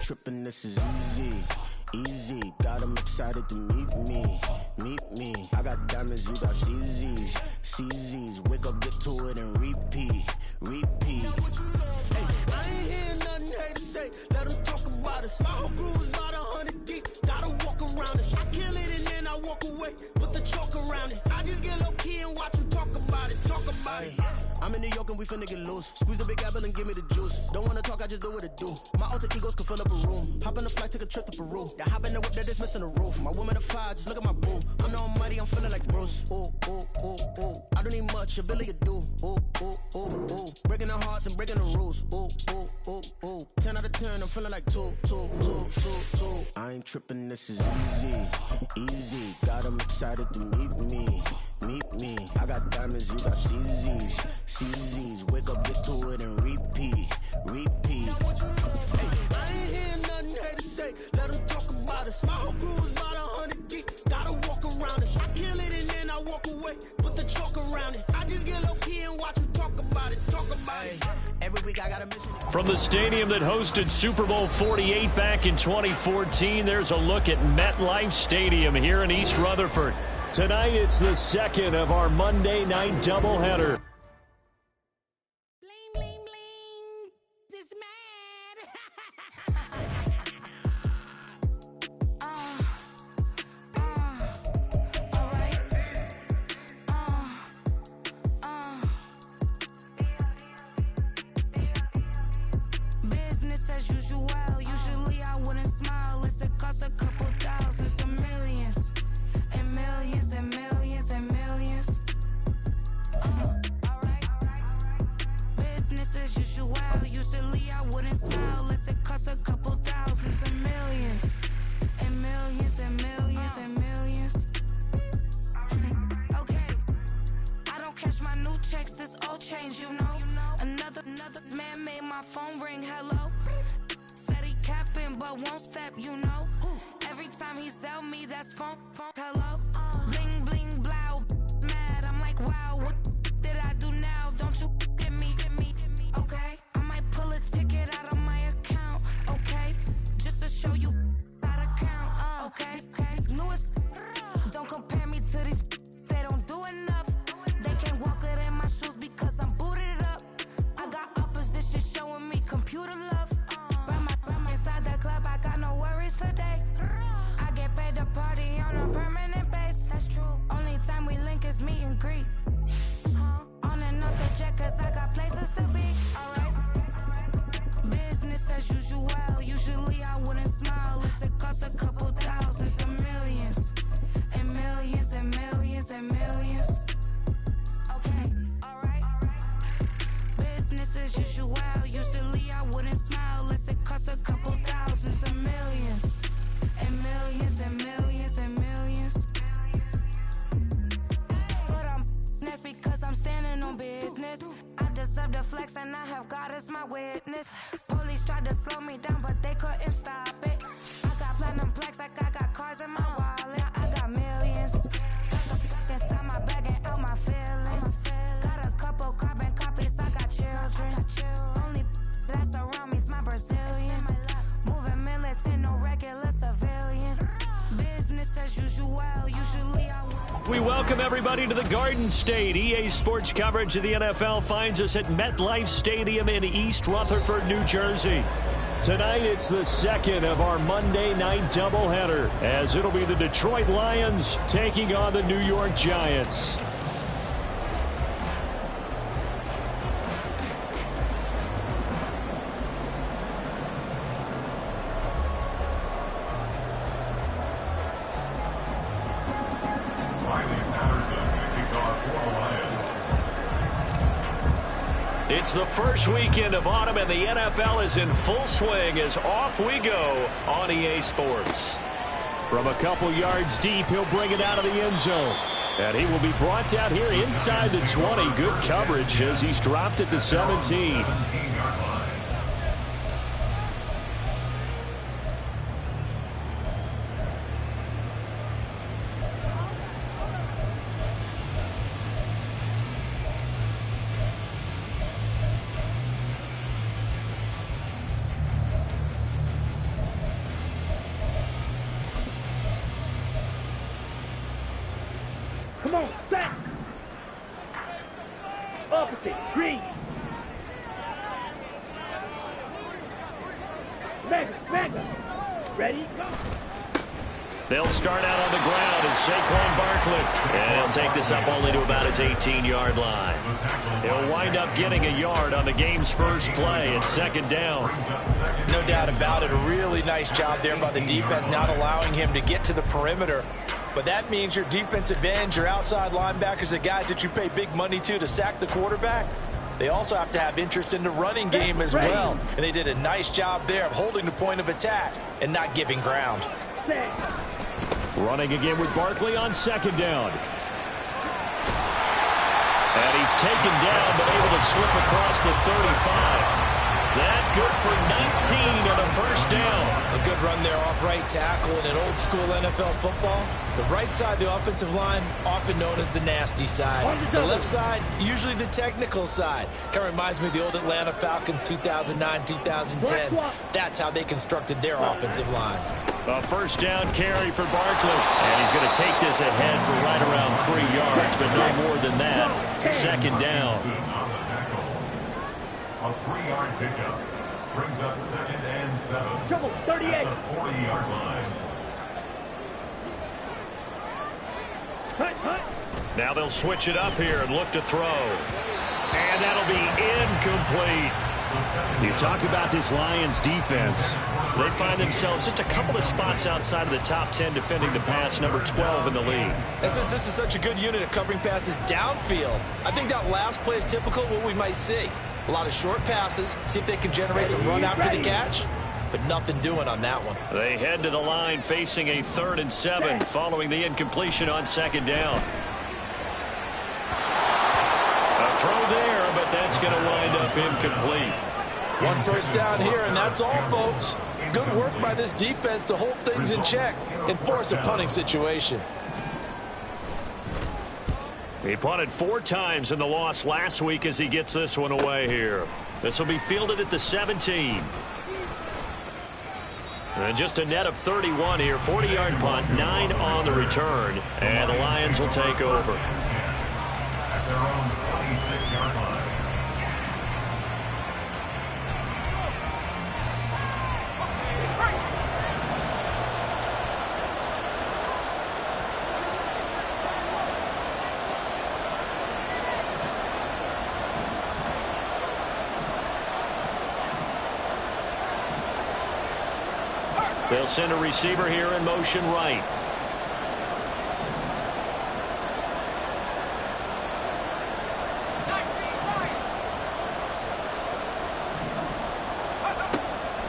tripping, this is easy, easy. Got them excited to meet me, meet me. I got diamonds, you got CZs, CZs. Wake up, get to it, and repeat, repeat. Hey, I ain't hearing nothing haters say. Let them talk about us. My whole crew is about 100 deep. Gotta walk around it. I kill it and then I walk away with the chalk around it. I just get low key and watch them talk about it, talk about it. I'm in New York and we finna get loose. Squeeze the big apple and give me the juice. Don't wanna talk, I just do what it do. My alter egos can fill up a room. Hop on the flight, take a trip to Peru. Yeah, hop in the whip that is missing the roof. My woman a fire, just look at my boo. I'm the almighty, I'm feeling like Bruce. Ooh, ooh, ooh, ooh. I don't need much, ability to do. Ooh, ooh, ooh, ooh. Breaking the hearts and breaking the rules. Ooh, ooh, ooh, ooh. 10 out of 10, I'm feeling like 2, 2, 2, 2, 2. I ain't tripping, this is easy, easy. Got them excited to meet me, meet me. I got diamonds, you got CZs, CZs. Wake up, get to it, and repeat, repeat. Hey, I ain't hearing nothing haters say. Let them talk about us. My whole crew is about 100 deep. Gotta walk around us. I kill it and then I walk away with the chalk around it. I just get low key and watch them talk about it, talk about it. Every week I got a mission. From the stadium that hosted Super Bowl 48 back in 2014, there's a look at MetLife Stadium here in East Rutherford. Tonight, it's the second of our Monday night doubleheader. Bling, bling, bling. This man. All right. Business as usual. Usually I wouldn't smile. It's a cost a couple thousands of millions. And millions and millions and millions. Alright. Business as usual. Usually I wouldn't smile. Unless it costs a couple thousands of millions. And millions and millions and millions. Okay. I don't cash my new checks, this old change, you know. Another man made my phone ring, hello. Said he capping but won't step, you know. Every time he sell me, that's phone, hello. Bling, bling, blow, mad. I'm like, wow, what did I do now? Don't you get me, okay? I might pull a ticket out of my account, okay? Just to show you how to count, okay? Newest, don't compare me to these, they don't do enough. They can't walk it in my shoes because I'm booted up. I got opposition showing me computer love. Run inside the club, I got no worries today. I get paid to party on a permanent base. That's true. Only time we link is meet and greet. On and off the jet, cause I got places to be. Alright. Business as usual. Usually I wouldn't smile. Unless it costs a couple thousands of millions. And millions and millions and millions. Okay, alright. Business as usual. Usually I wouldn't smile. Unless it costs a couple thousands of millions. And millions and millions and millions. But that's because I'm standing on business. I deserve the flex and I have God as my witness. Police tried to slow me down but they couldn't stop it. I got platinum plaques like I got cars in my wallet. I got millions inside my bag and out my feelings. Got a couple carbon copies, I got children. Only that's around me's my Brazilian. Moving militant, no regular civilian. Business as usual. Usually I We welcome everybody to the Garden State. EA Sports coverage of the NFL finds us at MetLife Stadium in East Rutherford, New Jersey. Tonight, it's the second of our Monday night doubleheader, as it'll be the Detroit Lions taking on the New York Giants. It's the first weekend of autumn, and the NFL is in full swing as off we go on EA Sports. From a couple yards deep, he'll bring it out of the end zone. And he will be brought down here inside the 20. Good coverage as he's dropped at the 17. Come on, set. Opposite, green. Mega. Ready, go. They'll start out on the ground, and Saquon Barkley. And he'll take this up only to about his 18-yard line. He'll wind up getting a yard on the game's first play. It's second down. No doubt about it. A really nice job there by the defense, not allowing him to get to the perimeter. But that means your defensive ends, your outside linebackers, the guys that you pay big money to sack the quarterback, they also have to have interest in the running game as well. And they did a nice job there of holding the point of attack and not giving ground. Running again with Barkley on second down. And he's taken down, but able to slip across the 35. That good for 19 on a first down. A good run there off right tackle in an old school NFL football. The right side of the offensive line, often known as the nasty side. The left side, usually the technical side. Kind of reminds me of the old Atlanta Falcons 2009, 2010. That's how they constructed their offensive line. A first down carry for Barkley. And he's going to take this ahead for right around 3 yards, but no more than that. Second down. A 3-yard pickup brings up 2nd and 7. Trouble, 38. At the 40-yard line. Now they'll switch it up here and look to throw. And that'll be incomplete. You talk about this Lions defense. They find themselves just a couple of spots outside of the top 10 defending the pass, number 12 in the league. And since this is such a good unit of covering passes downfield, I think that last play is typical of what we might see. A lot of short passes, see if they can generate some run after the catch, but nothing doing on that one. They head to the line facing a 3rd and 7 following the incompletion on second down. A throw there, but that's going to wind up incomplete. One first down here, and that's all, folks. Good work by this defense to hold things in check and force a punting situation. He punted 4 times in the loss last week as he gets this one away here. This will be fielded at the 17. And just a net of 31 here. 40-yard punt, 9 on the return. And the Lions will take over. At their own 26-yard line. They'll send a receiver here in motion right.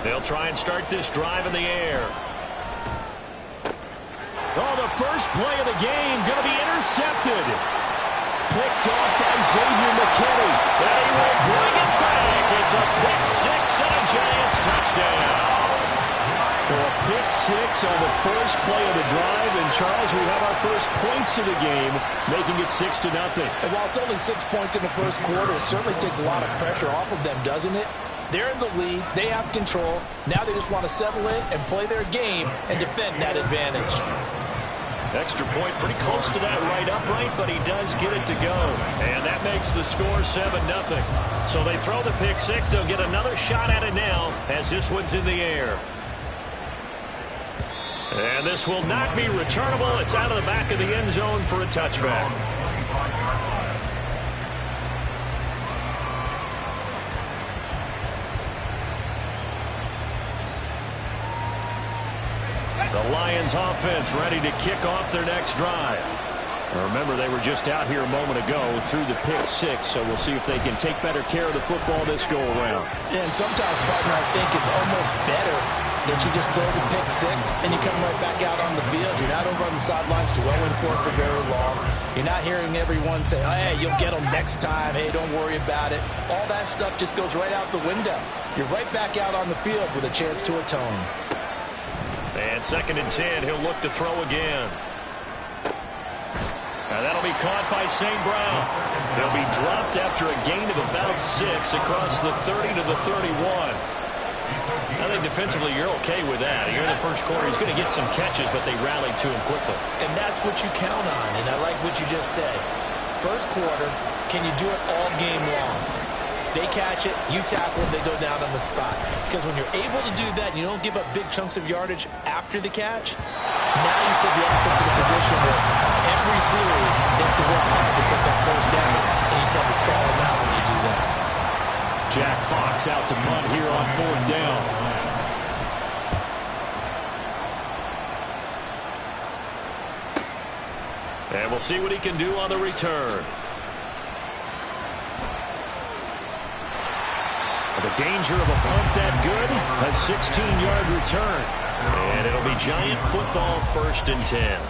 They'll try and start this drive in the air. Oh, the first play of the game going to be intercepted. Picked off by Xavier McKinney. And he will bring it back. It's a pick 6 and a Giants touchdown. So a pick 6 on the first play of the drive. And, Charles, we have our first points of the game, making it 6-0. And while it's only 6 points in the first quarter, it certainly takes a lot of pressure off of them, doesn't it? They're in the lead. They have control. Now they just want to settle in and play their game and defend that advantage. Extra point pretty close to that right upright, but he does get it to go. And that makes the score 7-0. So they throw the pick 6. They'll get another shot at it now as this one's in the air. And this will not be returnable. It's out of the back of the end zone for a touchback. The Lions offense ready to kick off their next drive. Remember, they were just out here a moment ago through the pick 6, so we'll see if they can take better care of the football this go around. And sometimes, partner, I think it's almost better that you just throw the pick 6 and you come right back out on the field. You're not over on the sidelines dwelling for it for very long. You're not hearing everyone say, oh, hey, you'll get them next time. Hey, don't worry about it. All that stuff just goes right out the window. You're right back out on the field with a chance to atone. And 2nd and 10, he'll look to throw again. And that'll be caught by St. Brown. He'll be dropped after a gain of about 6 across the 30 to the 31. I think defensively you're okay with that. Here in the first quarter, he's going to get some catches, but they rallied to him quickly. And that's what you count on, and I like what you just said. First quarter, can you do it all game long? They catch it, you tackle it, they go down on the spot. Because when you're able to do that, and you don't give up big chunks of yardage after the catch, now you put the offense in a position where every series they have to work hard to put that first down, and you tend to stall them out when you do that. Jack Fox out to punt here on 4th down. And we'll see what he can do on the return. The danger of a punt that good, a 16-yard return. And it'll be Giant football 1st and 10.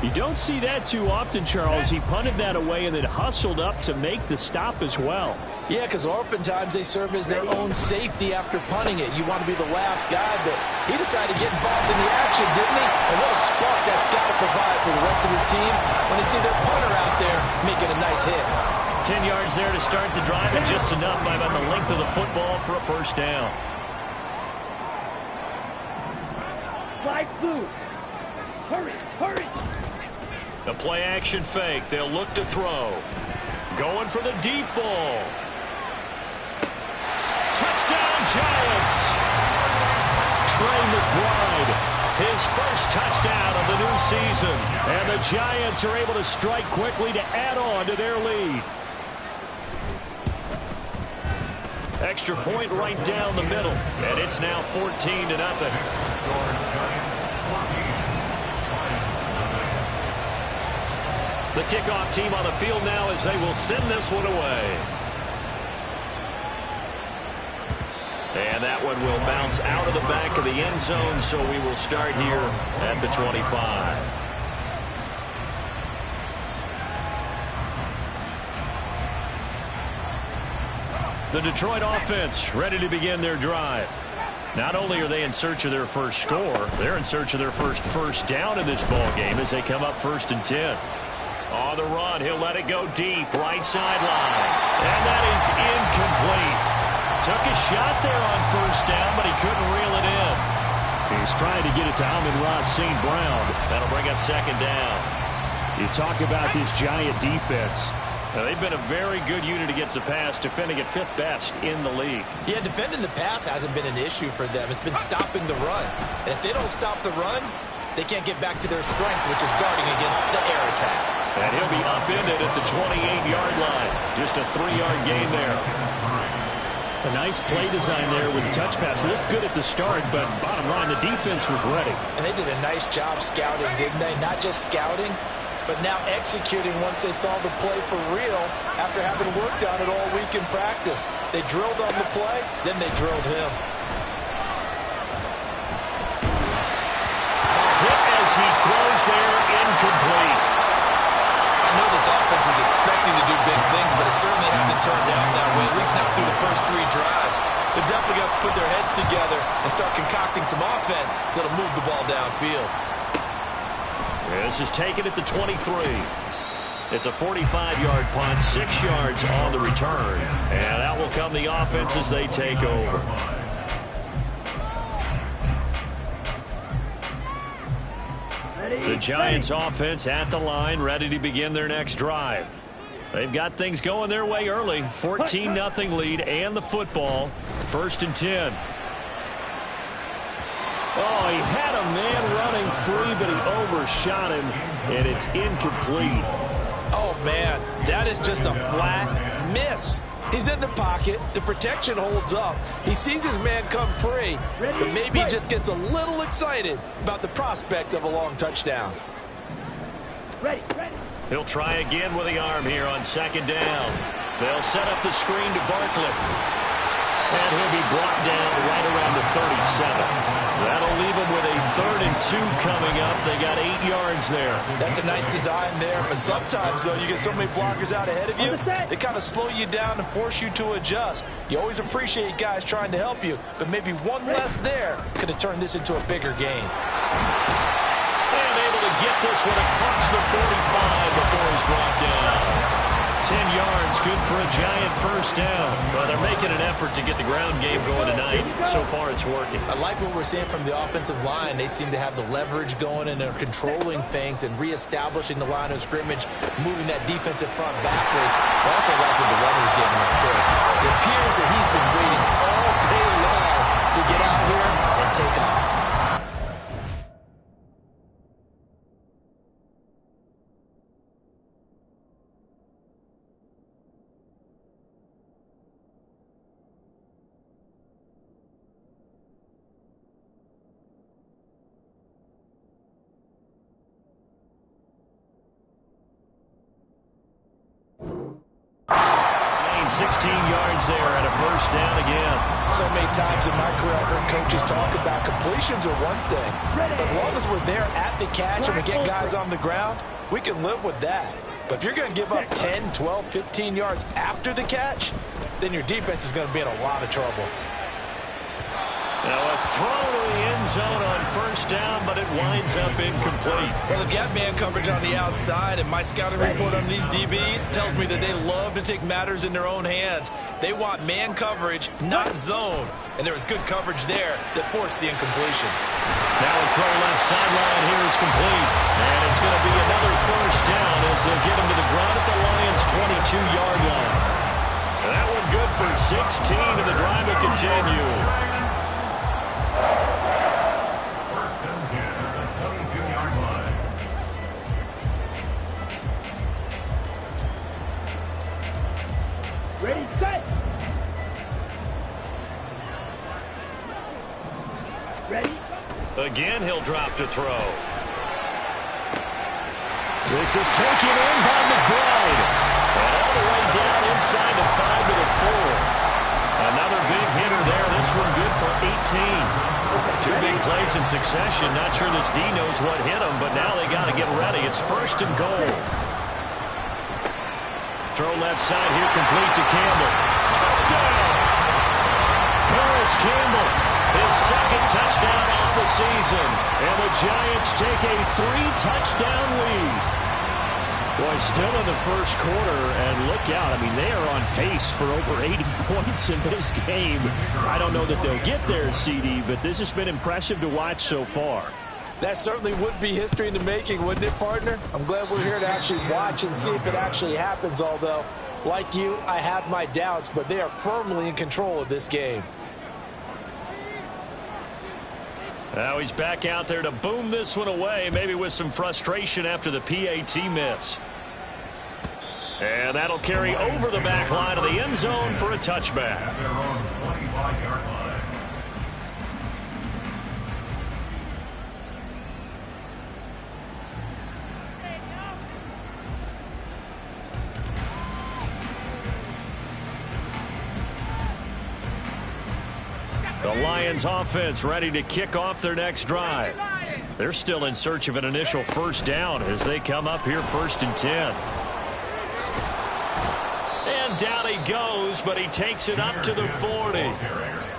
You don't see that too often, Charles. He punted that away and then hustled up to make the stop as well. Yeah, because oftentimes they serve as their own safety after punting it. You want to be the last guy, but he decided to get involved in the action, didn't he? And what a spark that's got to provide for the rest of his team when they see their punter out there making a nice hit. 10 yards there to start the drive, and just enough by about the length of the football for a 1st down. Fly through. Hurry, hurry. The play-action fake. They'll look to throw. Going for the deep ball. Touchdown, Giants! Trey McBride, his first touchdown of the new season. And the Giants are able to strike quickly to add on to their lead. Extra point right down the middle. And it's now 14-0. The kickoff team on the field now as they will send this one away. And that one will bounce out of the back of the end zone, so we will start here at the 25. The Detroit offense ready to begin their drive. Not only are they in search of their first score, they're in search of their first down in this ball game as they come up 1st and 10. On the run, he'll let it go deep, right sideline. And that is incomplete. Took a shot there on 1st down, but he couldn't reel it in. He's trying to get it to Amon-Ra St. Brown. That'll bring up 2nd down. You talk about this Giant defense. Now, they've been a very good unit against the pass, defending at 5th best in the league. Yeah, defending the pass hasn't been an issue for them. It's been stopping the run. And if they don't stop the run, they can't get back to their strength, which is guarding against the air attack. And he'll be upended at the 28-yard line. Just a 3-yard gain there. A nice play design there with the touch pass. Looked good at the start, but bottom line, the defense was ready. And they did a nice job scouting, didn't they? Not just scouting, but now executing once they saw the play for real after having worked on it all week in practice. They drilled on the play, then they drilled him. Hit as he throws there, incomplete. I know this offense was expecting to do big things, but it certainly hasn't turned out that way, at least not through the first 3 drives. They're definitely going to put their heads together and start concocting some offense that'll move the ball downfield. This is taken at the 23. It's a 45-yard punt, 6 yards on the return. And out will come the offense as they take over. The Giants offense at the line, ready to begin their next drive. They've got things going their way early. 14-0 lead and the football. 1st and 10. Oh, he had a man running free, but he overshot him, and it's incomplete. Oh, man, that is just a flat miss. He's in the pocket. The protection holds up. He sees his man come free, but maybe he just gets a little excited about the prospect of a long touchdown. Ready. He'll try again with the arm here on 2nd down. They'll set up the screen to Barkley. And he'll be brought down right around the 37. That'll leave him with a 3rd and 2 coming up. They got 8 yards there. That's a nice design there, but sometimes, though, you get so many blockers out ahead of you, they kind of slow you down and force you to adjust. You always appreciate guys trying to help you, but maybe one less there could have turned this into a bigger game. And able to get this one across the 45 before he's brought down. 10 yards, good for a Giant first down. Well, they're making an effort to get the ground game going tonight. So far, it's working. I like what we're seeing from the offensive line. They seem to have the leverage going and are controlling things and reestablishing the line of scrimmage, moving that defensive front backwards. I also like what the runner's giving us, too. It appears that he's been waiting all day long to get out here and take off. Gained 16 yards there and a first down again. So many times in my career I've heard coaches talk about completions are one thing. As long as we're there at the catch and we get guys on the ground, we can live with that. But if you're going to give up 10, 12, 15 yards after the catch, then your defense is going to be in a lot of trouble. Now a throw to the end zone on first down, but it winds up incomplete. Well, they've got man coverage on the outside, and my scouting report on these DBs tells me that they love to take matters in their own hands. They want man coverage, not zone. And there was good coverage there that forced the incompletion. Now a throw left sideline here is complete. And it's going to be another first down as they'll get him to the ground at the Lions' 22-yard line. And that one good for 16, and the drive will continue. First and 10 at the 22-yard line. Ready, set. Ready. Again, he'll drop to throw. This is taken in by McBride. And all the way down inside the 5 to the 4. Another big hitter there. This one good for 18. Two big plays in succession. Not sure this D knows what hit him, but now they got to get ready. It's first and goal. Throw left side here, complete to Campbell. Touchdown! Paris Campbell, his second touchdown on the season. And the Giants take a 3-touchdown lead. Boy, still in the first quarter, and look out. I mean, they are on pace for over 80 points in this game. I don't know that they'll get there, CD, but this has been impressive to watch so far. That certainly would be history in the making, wouldn't it, partner? I'm glad we're here to actually watch and see if it actually happens, although, like you, I have my doubts, but they are firmly in control of this game. Now he's back out there to boom this one away, maybe with some frustration after the PAT miss. And that'll carry over the back line of the end zone for a touchback. At their own 25-yard line. The Lions offense ready to kick off their next drive. They're still in search of an initial first down as they come up here first and 10. And down he goes, but he takes it up to the 40.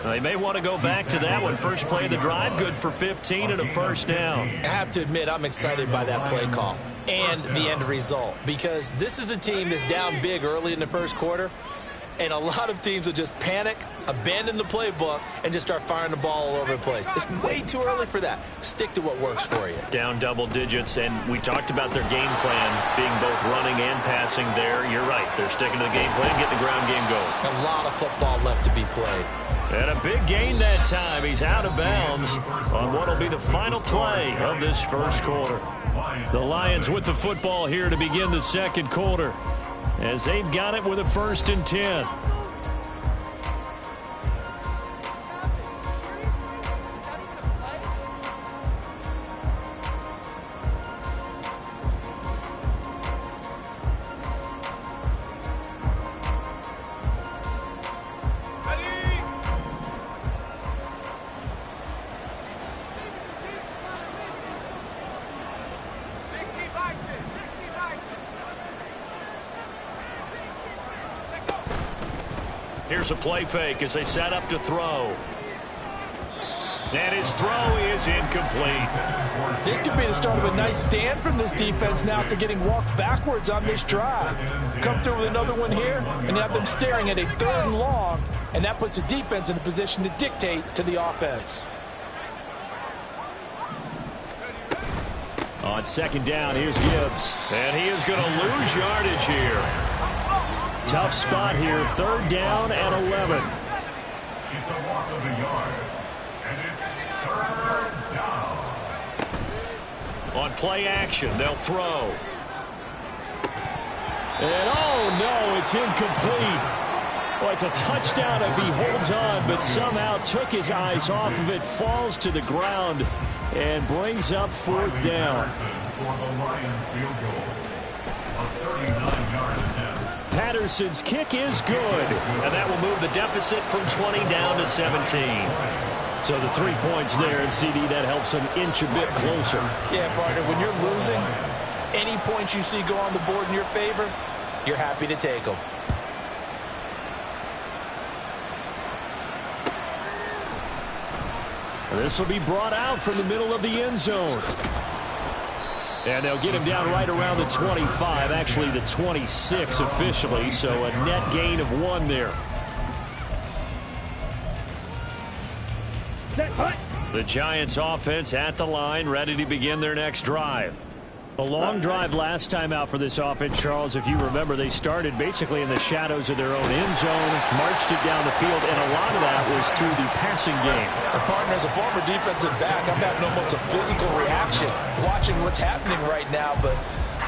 They may want to go back to that one. First play of the drive, good for 15 and a first down. I have to admit, I'm excited by that play call and the end result, because this is a team that's down big early in the first quarter, and a lot of teams will just panic, abandon the playbook, and just start firing the ball all over the place. It's way too early for that. Stick to what works for you. Down double digits, and we talked about their game plan being both running and passing there. You're right. They're sticking to the game plan, getting the ground game going. A lot of football left to be played. And a big gain that time. He's out of bounds on what will be the final play of this first quarter. The Lions with the football here to begin the second quarter, as they've got it with a first and 10. Here's a play fake as they set up to throw. And his throw is incomplete. This could be the start of a nice stand from this defense now after getting walked backwards on this drive. Come through with another one here, and you have them staring at a 3rd and long, and that puts the defense in a position to dictate to the offense. On 2nd down, here's Gibbs. And he is going to lose yardage here. Tough spot here, 3rd down and 11. It's a loss of a yard. And it's 3rd down. On play action, they'll throw. And oh no, it's incomplete. Well, it's a touchdown if he holds on, but somehow took his eyes off of it, falls to the ground, and brings up 4th down. For the Lions field goal. A 39-yard attempt. Patterson's kick is good, and that will move the deficit from 20 down to 17. So the 3 points there, and CD, that helps them inch a bit closer. Yeah, partner, when you're losing, any points you see go on the board in your favor, you're happy to take them. This will be brought out from the middle of the end zone. And they'll get him down right around the 25, actually the 26 officially, so a net gain of 1 there. The Giants offense at the line, ready to begin their next drive. A long drive last time out for this offense, Charles. If you remember, they started basically in the shadows of their own end zone, marched it down the field, and a lot of that was through the passing game. A partner, as a former defensive back, I'm having almost a physical reaction watching what's happening right now, but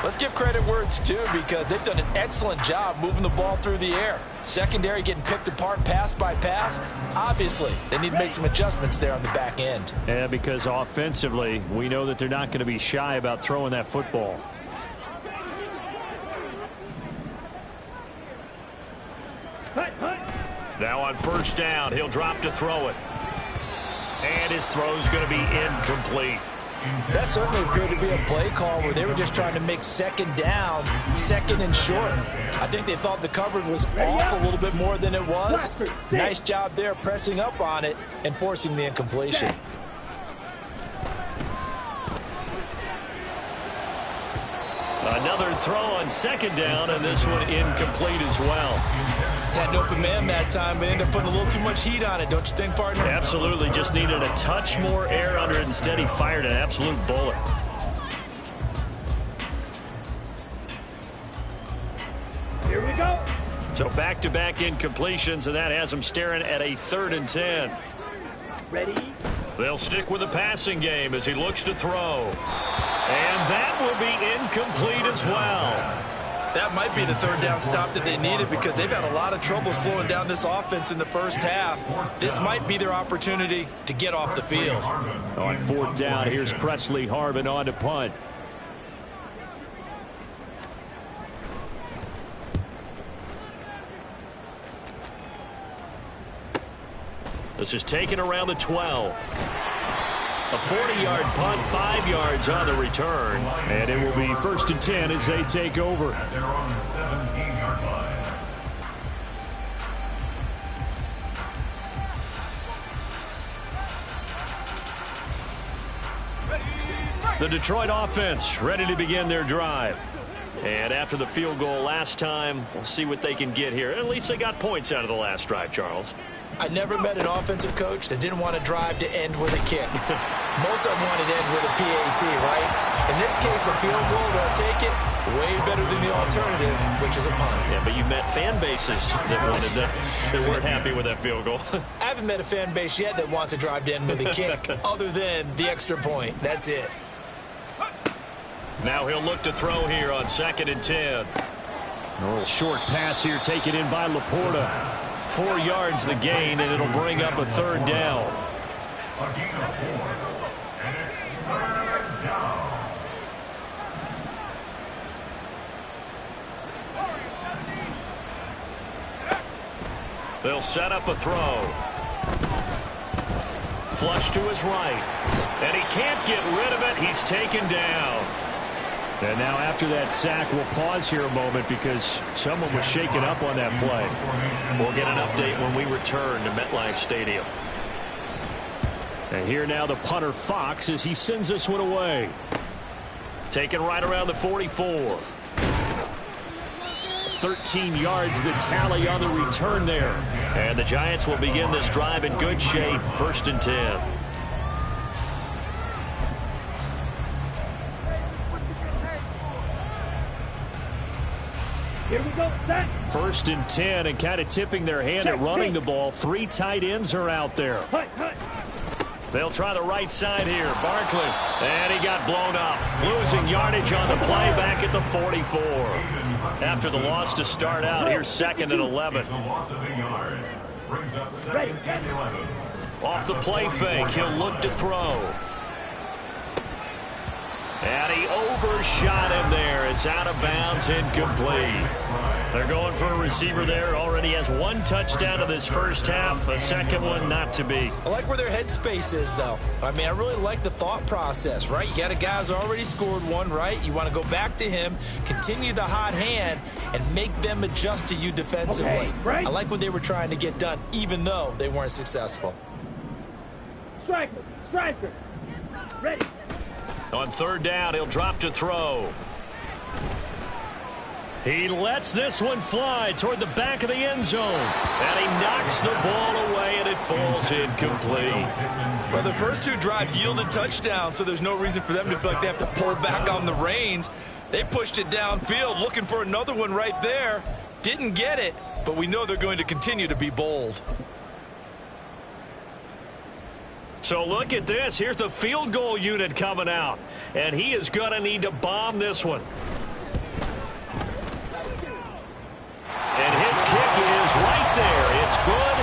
let's give credit where it's due because they've done an excellent job moving the ball through the air. Secondary getting picked apart pass by pass. Obviously, they need to make some adjustments there on the back end. Yeah, because offensively, we know that they're not going to be shy about throwing that football. Now on 1st down, he'll drop to throw it. And his throw's going to be incomplete. That certainly appeared to be a play call where they were just trying to make 2nd down, 2nd and short. I think they thought the coverage was off a little bit more than it was. Nice job there pressing up on it and forcing the incompletion. Another throw on 2nd down, and this one incomplete as well. Had an open man that time, but ended up putting a little too much heat on it, don't you think, partner? Absolutely. Just needed a touch more air under it. Instead, he fired an absolute bullet. Here we go. So back-to-back incompletions, and that has them staring at a 3rd and 10. Ready? They'll stick with the passing game as he looks to throw. And that will be incomplete as well. That might be the 3rd down stop that they needed because they've had a lot of trouble slowing down this offense in the 1st half. This might be their opportunity to get off the field. On 4th down, here's Presley Harvin on to punt. This is taken around the 12. A 40-yard punt, 5 yards on the return. And it will be 1st and 10 as they take over. They're on the 17-yard line. The Detroit offense ready to begin their drive. And after the field goal last time, we'll see what they can get here. At least they got points out of the last drive, Charles. I never met an offensive coach that didn't want to drive to end with a kick. Most of them wanted to end with a PAT, right? In this case, a field goal, they'll take it way better than the alternative, which is a punt. Yeah, but you met fan bases that wanted that, that weren't happy with that field goal. I haven't met a fan base yet that wants to drive to end with a kick, other than the extra point. That's it. Now he'll look to throw here on 2nd and 10. A little short pass here taken in by Laporta. 4 yards the gain, and it'll bring up a 3rd down. A gain of 4. And it's 3rd down. They'll set up a throw. Flush to his right. And he can't get rid of it. He's taken down. And now after that sack, we'll pause here a moment because someone was shaken up on that play. We'll get an update when we return to MetLife Stadium. And here now the punter Fox as he sends this one away. Taken right around the 44. 13 yards the tally on the return there. And the Giants will begin this drive in good shape. 1st and 10. Here we go, set. 1st and 10, and kind of tipping their hand at running the ball. 3 tight ends are out there. Hut, hut. They'll try the right side here. Barkley. And he got blown up. Losing yardage on the play back at the 44. After the loss to start out, here's 2nd and 11. Ready. Off the play fake, he'll look to throw. And he overshot him there. It's out of bounds, incomplete. They're going for a receiver there. Already has 1 touchdown in this first half. A second one not to be. I like where their headspace is, though. I mean, I really like the thought process, right? You got a guy who's already scored 1, right? You want to go back to him, continue the hot hand, and make them adjust to you defensively. Okay, right. I like what they were trying to get done, even though they weren't successful. Striker. Ready. On 3rd down, he'll drop to throw. He lets this one fly toward the back of the end zone. And he knocks the ball away, and it falls incomplete. Well, the first 2 drives yielded touchdowns, so there's no reason for them to feel like they have to pull back on the reins. They pushed it downfield, looking for another one right there. Didn't get it, but we know they're going to continue to be bold. So look at this. Here's the field goal unit coming out. And he is going to need to bomb this one. And his kick is right there. It's good.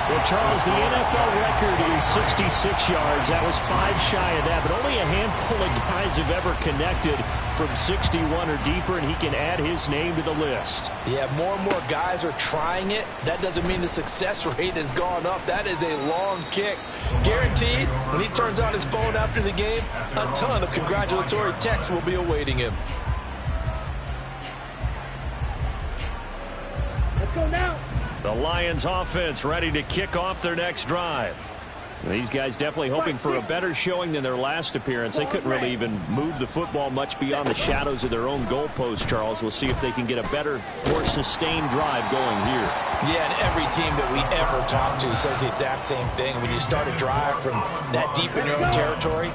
Well, Charles, the NFL record is 66 yards. That was 5 shy of that, but only a handful of guys have ever connected from 61 or deeper, and he can add his name to the list. Yeah, more and more guys are trying it. That doesn't mean the success rate has gone up. That is a long kick. Guaranteed, when he turns on his phone after the game, a ton of congratulatory texts will be awaiting him. Let's go now. The Lions offense ready to kick off their next drive. These guys definitely hoping for a better showing than their last appearance. They couldn't really even move the football much beyond the shadows of their own goalpost, Charles. We'll see if they can get a better, more sustained drive going here. Yeah, and every team that we ever talk to says the exact same thing. When you start a drive from that deep in your own territory,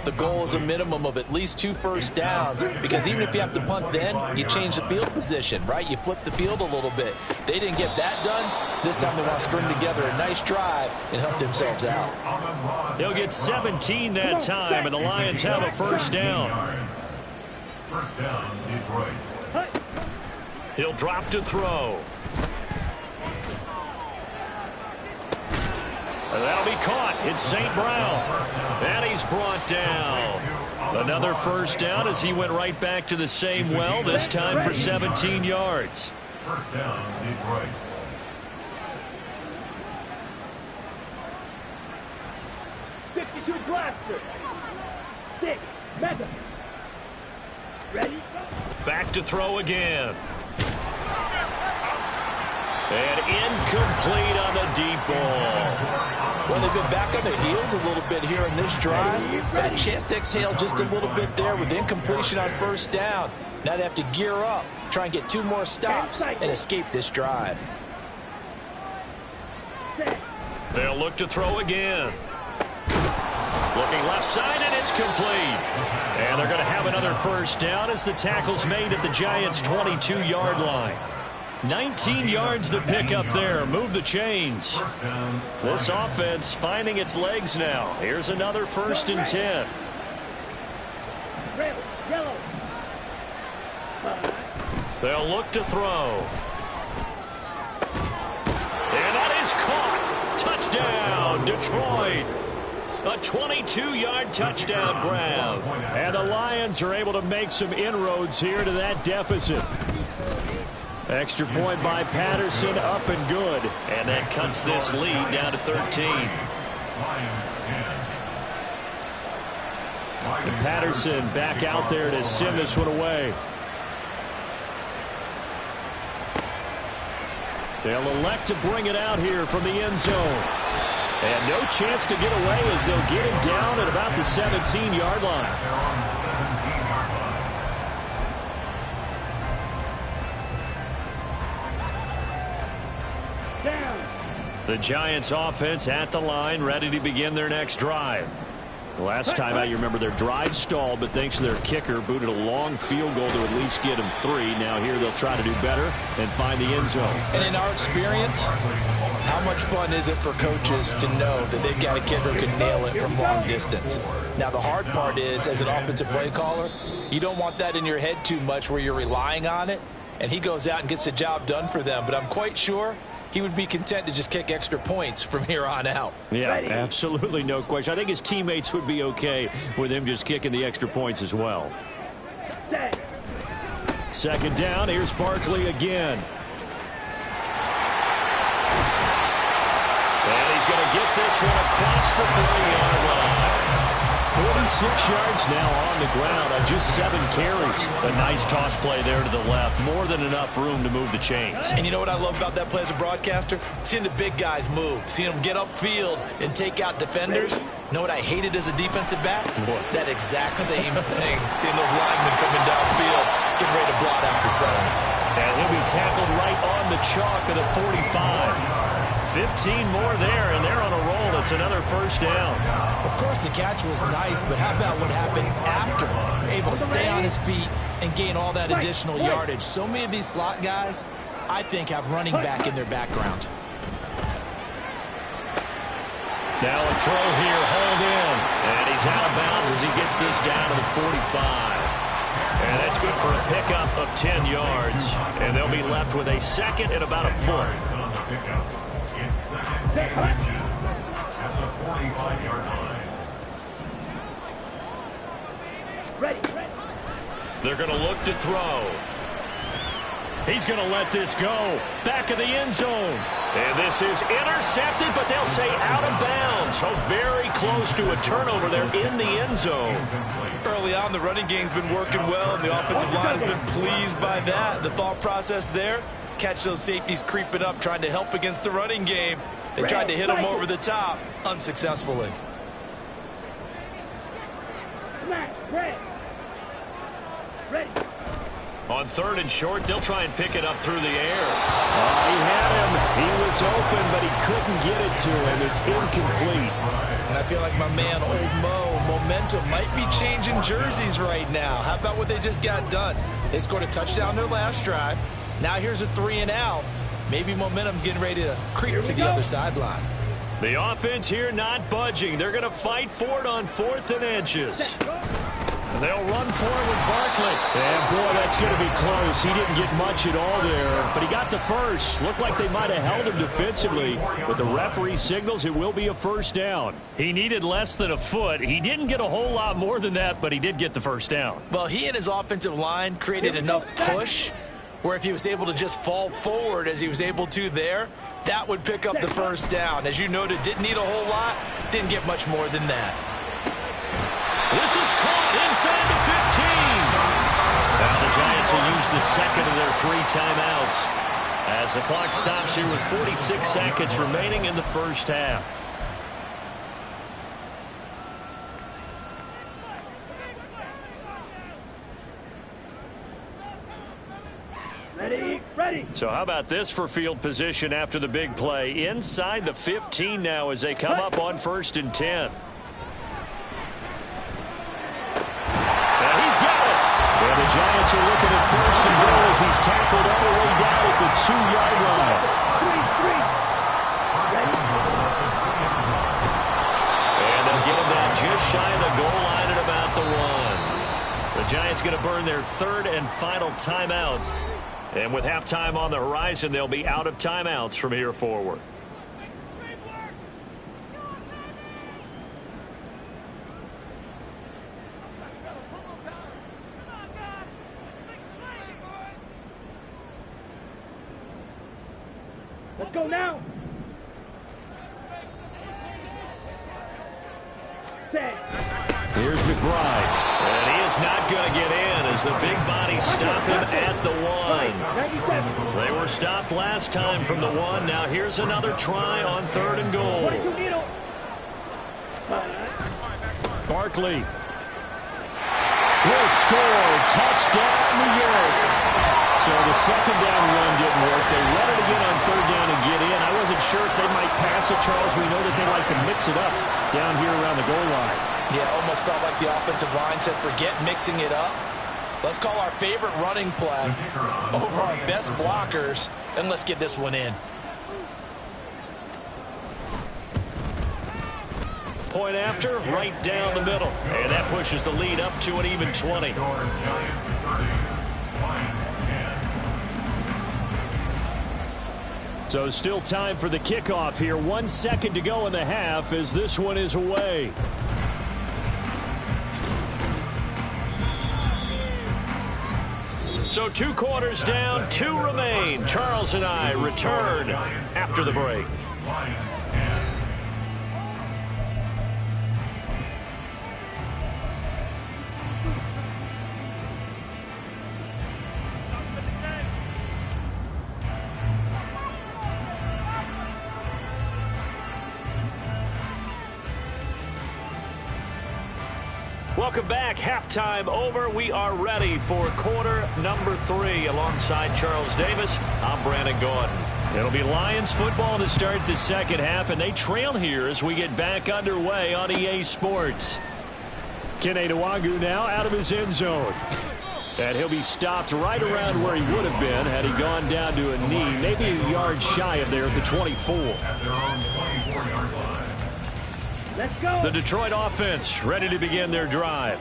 the goal is a minimum of at least 2 first downs, because even if you have to punt then, you change the field position, right? You flip the field a little bit. They didn't get that done. This time they want to string together a nice drive and help themselves out. They'll get 17 that time, and the Lions have a first down. First down, Detroit. He'll drop to throw. And that'll be caught. It's St. Brown. And he's brought down. Another first down as he went right back to the same well, this time for 17 yards. First down, Detroit. Blaster. 6. Mega. Ready? Back to throw again. And incomplete on the deep ball. Well, they've been back on their heels a little bit here in this drive. Had a chance to exhale just a little bit there with incompletion on first down. Now they have to gear up, try and get 2 more stops, and escape this drive. They'll look to throw again. Looking left side, and it's complete. And they're going to have another first down as the tackle's made at the Giants' 22-yard line. 19 yards the pick up there. Move the chains. This offense finding its legs now. Here's another 1st and 10. Red, yellow. They'll look to throw. And that is caught. Touchdown, Detroit. A 22-yard touchdown grab. And the Lions are able to make some inroads here to that deficit. Extra point by Patterson, up and good. And that cuts this lead down to 13. And Patterson back out there to send this one away. They'll elect to bring it out here from the end zone. And no chance to get away as they'll get him down at about the 17-yard line. They're on the 17-yard line. Down. The Giants offense at the line, ready to begin their next drive. Last time out, you remember their drive stalled, but thanks to their kicker, booted a long field goal to at least get them 3. Now here they'll try to do better and find the end zone. And in our experience, how much fun is it for coaches to know that they've got a kicker who can nail it from long distance? Now, the hard part is, as an offensive play caller, you don't want that in your head too much where you're relying on it, and he goes out and gets the job done for them. But I'm quite sure he would be content to just kick extra points from here on out. Yeah, absolutely no question. I think his teammates would be okay with him just kicking the extra points as well. Second down, here's Barkley again. And he's going to get this one across the 30-yard line. 46 yards now on the ground on just 7 carries. A nice toss play there to the left. More than enough room to move the chains. And you know what I love about that play as a broadcaster? Seeing the big guys move. Seeing them get upfield and take out defenders. You know what I hated as a defensive back? What? That exact same thing. Seeing those linemen coming downfield, getting ready to blot out the sun. And he'll be tackled right on the chalk of the 45. 15 more there, and they're on a roll. It's another first down. Of course, the catch was nice, but how about what happened after? Able to stay on his feet and gain all that additional yardage. So many of these slot guys, I think, have running back in their background. Now a throw here, hauled in. And he's out of bounds as he gets this down to the 45. And that's good for a pickup of 10 yards. And they'll be left with a second and about a foot. It's second and inches at the 45-yard line. Ready. They're going to look to throw. He's going to let this go. Back of the end zone. And this is intercepted, but they'll say out of bounds. So very close to a turnover there in the end zone. Early on, the running game's been working well, and the offensive line has been pleased by that. The thought process there, catch those safeties creeping up, trying to help against the running game. They tried to hit them over the top, unsuccessfully. Ready. On third and short, they'll try and pick it up through the air. He had him. He was open, but he couldn't get it to him. It's incomplete. And I feel like my man, Old Mo, momentum might be changing jerseys right now. How about what they just got done? They scored a touchdown their last drive. Now here's a 3-and-out. Maybe momentum's getting ready to creep to the other sideline. The offense here not budging. They're going to fight for it on 4th and inches. And they'll run for it with Barkley. And, boy, that's going to be close. He didn't get much at all there, but he got the first. Looked like they might have held him defensively, but the referee signals it will be a first down. He needed less than a foot. He didn't get a whole lot more than that, but he did get the first down. Well, he and his offensive line created enough push where if he was able to just fall forward as he was able to there, that would pick up the first down. As you noted, didn't need a whole lot, didn't get much more than that. This is caught inside the 15. Now the Giants will use the second of their 3 timeouts as the clock stops here with 46 seconds remaining in the first half. Ready. So how about this for field position after the big play? Inside the 15 now as they come up on 1st and 10. And the Giants are looking at 1st and goal as he's tackled all the way down at the 2-yard line. And they'll get him down just shy of the goal line at about the 1. The Giants going to burn their 3rd and final timeout. And with halftime on the horizon, they'll be out of timeouts from here forward. Let's go now. Here's McBride. And he is not going to get in as the big bodies stop him at the 1. They were stopped last time from the 1. Now here's another try on 3rd and goal. Barkley will score. Touchdown, New York. So the second down run didn't work. They run it again on third down and get in. I wasn't sure if they might pass it, Charles. We know that they like to mix it up down here around the goal line. Yeah, almost felt like the offensive line said, forget mixing it up. Let's call our favorite running play over our best blockers, and let's get this one in. Point after, right down the middle. And that pushes the lead up to an even 20. So still time for the kickoff here. 1 second to go in the half as this one is away. So 2 quarters down, 2 remain. Charles and I return after the break. Welcome back. Halftime over. We are ready for quarter number 3. Alongside Charles Davis, I'm Brandon Gordon. It'll be Lions football to start the second half, and they trail here as we get back underway on EA Sports. Kene Nwangwu now out of his end zone. And he'll be stopped right around where he would have been had he gone down to a knee, maybe a yard shy of there at the 24. At their own 24-yard line. Let's go. The Detroit offense ready to begin their drive.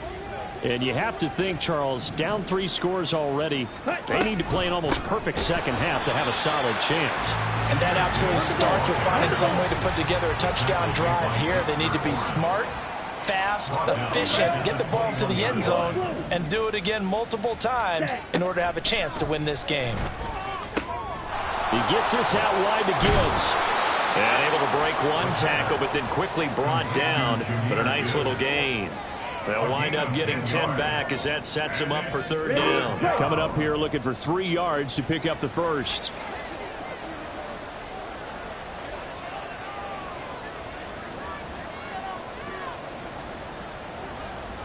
And you have to think, Charles, down 3 scores already. They need to play an almost perfect second half to have a solid chance. And that absolutely starts with finding some way to put together a touchdown drive here. They need to be smart, fast, efficient, get the ball to the end zone, and do it again multiple times in order to have a chance to win this game. He gets this out wide to Gibbs. And able to break 1 tackle, but then quickly brought down. But a nice little gain. They'll wind up getting 10 back as that sets him up for third down. Coming up here looking for 3 yards to pick up the first.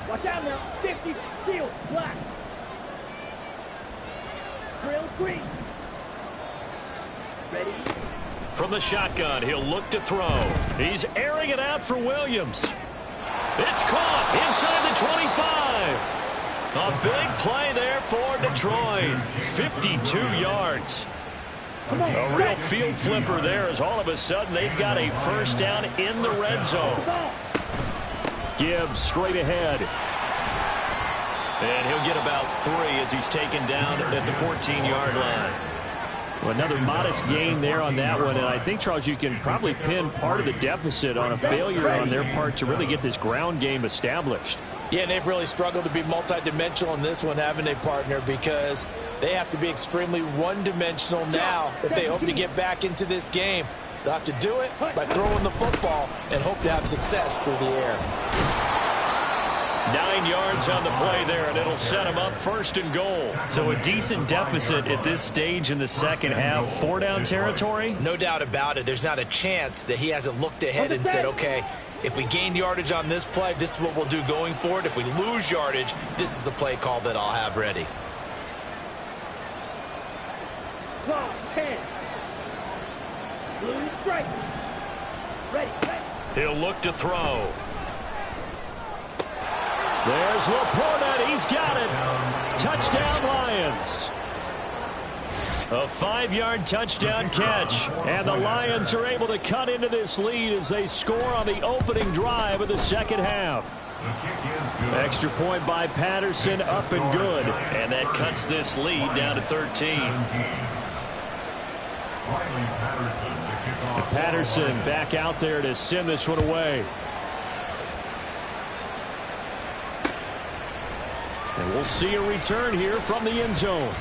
Watch out now. 50, steel, black. Drill, green. Ready? From the shotgun, he'll look to throw. He's airing it out for Williams. It's caught inside the 25. A big play there for Detroit. 52 yards. A real field flipper there as all of a sudden they've got a first down in the red zone. Gibbs straight ahead. And he'll get about 3 as he's taken down at the 14-yard line. Well, another modest gain there on that one, and I think, Charles, you can probably pin part of the deficit on a failure on their part to really get this ground game established. Yeah, and they've really struggled to be multidimensional in this one, haven't they, partner? Because they have to be extremely one-dimensional now if they hope to get back into this game. They'll have to do it by throwing the football and hope to have success through the air. 9 yards on the play there, and it'll set him up first and goal. So a decent deficit at this stage in the second half. 4-down territory? No doubt about it. There's not a chance that he hasn't looked ahead and said, okay, if we gain yardage on this play, this is what we'll do going forward. If we lose yardage, this is the play call that I'll have ready. Long, 10. Blue, strike. Ready, ready. He'll look to throw. There's Laporta. He's got it. Touchdown, Lions. A 5-yard touchdown catch. And the Lions are able to cut into this lead as they score on the opening drive of the second half. Extra point by Patterson, up and good. And that cuts this lead down to 13. Patterson back out there to send this one away. And we'll see a return here from the end zone.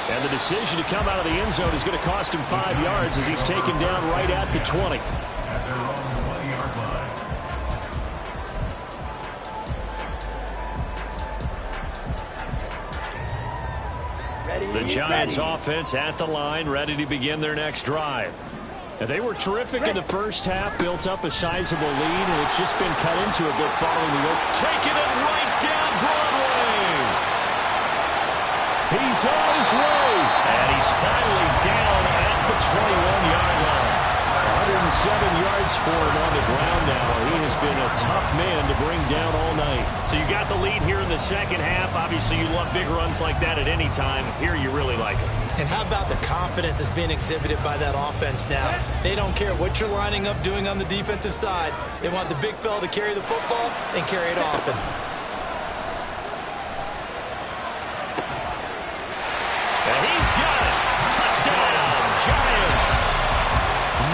And the decision to come out of the end zone is going to cost him 5 yards as he's taken down right at the 20. At their own 20-yard line. Ready, The Giants ready. offense at the line, ready to begin their next drive. And they were terrific in the first half, built up a sizable lead, and it's just been cut into a bit following the open. Taking it right down Broadway. He's on his way. And he's finally down at the 21-yard line. 107 yards for him on the ground now. He has been a tough man to bring down all night. So you got the lead here in the second half. Obviously, you love big runs like that at any time. Here, you really like them. And how about the confidence that's being exhibited by that offense now? They don't care what you're lining up doing on the defensive side. They want the big fella to carry the football and carry it often. And he's got it. Touchdown, Giants.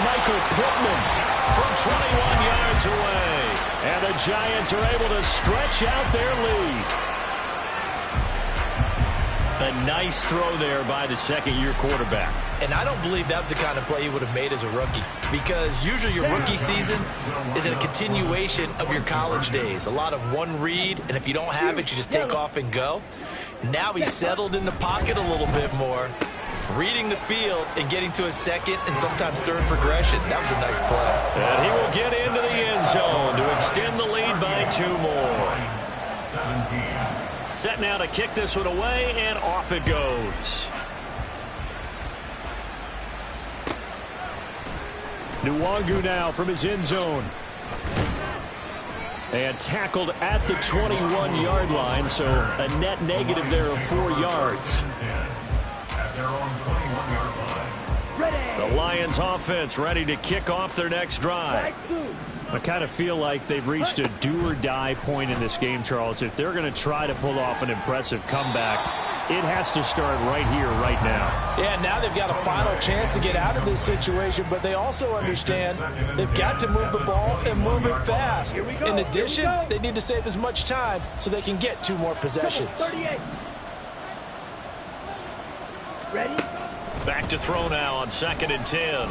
Michael Pittman from 21 yards away. And the Giants are able to stretch out their lead. A nice throw there by the second-year quarterback. And I don't believe that was the kind of play he would have made as a rookie, because usually your rookie season is a continuation of your college days. A lot of one read, and if you don't have it, you just take off and go. Now he's settled in the pocket a little bit more, reading the field and getting to a second and sometimes third progression. That was a nice play. And he will get into the end zone to extend the lead by 2 more. 17. Set now to kick this one away, and off it goes. Nwangu now from his end zone. And tackled at the 21-yard line, so a net negative there of 4 yards. At their own 21-yard line. The Lions offense ready to kick off their next drive. I kind of feel like they've reached a do-or-die point in this game, Charles. If they're going to try to pull off an impressive comeback, it has to start right here, right now. Yeah, now they've got a final chance to get out of this situation, but they also understand they've got to move the ball and move it fast. In addition, they need to save as much time so they can get 2 more possessions. 38. Ready? Back to throw now on 2nd and 10.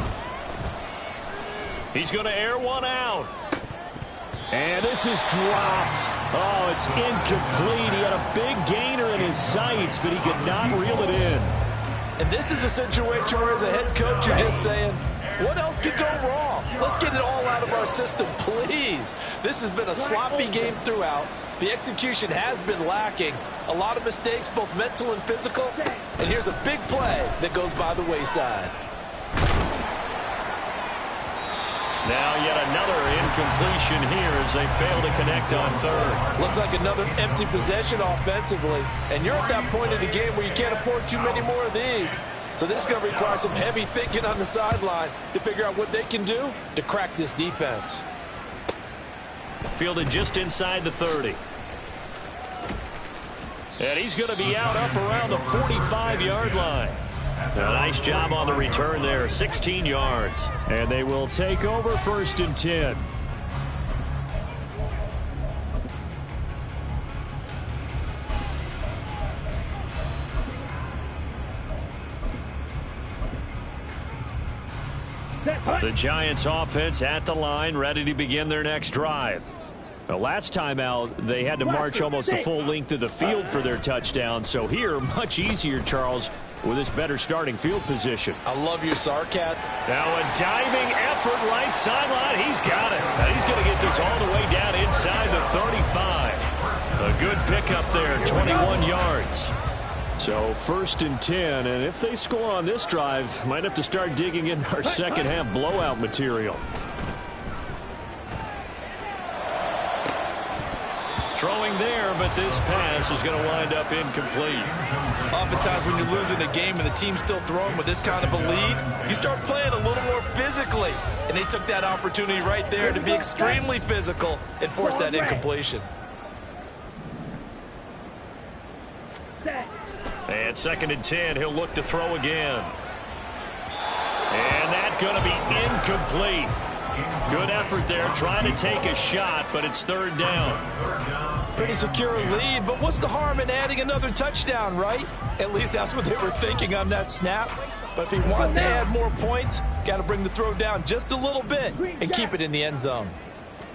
He's going to air one out. And this is dropped. Oh, it's incomplete. He had a big gainer in his sights, but he could not reel it in. And this is a situation where, as a head coach, you're just saying, what else could go wrong? Let's get it all out of our system, please. This has been a sloppy game throughout. The execution has been lacking. A lot of mistakes, both mental and physical. And here's a big play that goes by the wayside. Now yet another incompletion here as they fail to connect on 3rd. Looks like another empty possession offensively. And you're at that point of the game where you can't afford too many more of these. So this is going to require some heavy thinking on the sideline to figure out what they can do to crack this defense. Fielded just inside the 30. And he's going to be out up around the 45-yard line. A nice job on the return there, 16 yards. And they will take over 1st and 10. The Giants offense at the line, ready to begin their next drive. Now, last time out, they had to march almost the full length of the field for their touchdown. So here, much easier, Charles, with this better starting field position. I love your sarcasm. Now a diving effort right sideline. He's got it. Now he's going to get this all the way down inside the 35. A good pickup there, 21 yards. So 1st and 10, and if they score on this drive, might have to start digging in our second half blowout material. Throwing there, but this pass is going to wind up incomplete. Oftentimes when you're losing a game and the team's still throwing with this kind of a lead, you start playing a little more physically. And they took that opportunity right there to be extremely physical and force that incompletion. And 2nd and 10, he'll look to throw again. And that's going to be incomplete. Good effort there, trying to take a shot, but it's 3rd down. Pretty secure lead, but what's the harm in adding another touchdown, right? At least that's what they were thinking on that snap. But if he wants to add more points, got to bring the throw down just a little bit and keep it in the end zone.